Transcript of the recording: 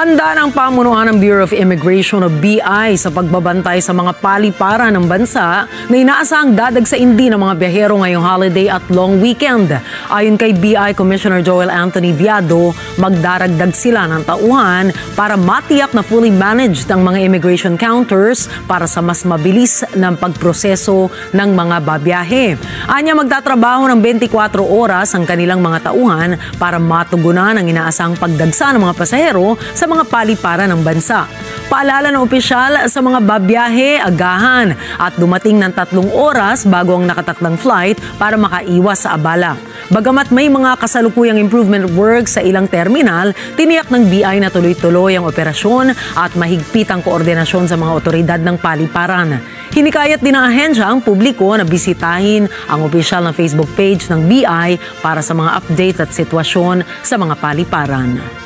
Handa ng pamunuan ng Bureau of Immigration o BI sa pagbabantay sa mga paliparan ng bansa na inaasahang dadagsain din ng mga biyahero ngayong holiday at long weekend. Ayon kay BI Commissioner Joel Anthony Viado, magdaragdag sila ng tauhan para matiyak na fully managed ang mga immigration counters para sa mas mabilis ng pagproseso ng mga babiyahe. Anya, magtatrabaho ng 24 oras ang kanilang mga tauhan para matugunan ang inaasahang pagdagsa ng mga pasahero sa mga paliparan ng bansa. Paalala ng opisyal sa mga babiyahe, agahan at dumating ng 3 oras bago ang nakatakdang flight para makaiwas sa abala. Bagamat may mga kasalukuyang improvement work sa ilang terminal, tiniyak ng BI na tuloy-tuloy ang operasyon at mahigpit ang koordinasyon sa mga otoridad ng paliparan. Hinikayat din ng ahensya ang publiko na bisitahin ang opisyal na Facebook page ng BI para sa mga updates at sitwasyon sa mga paliparan.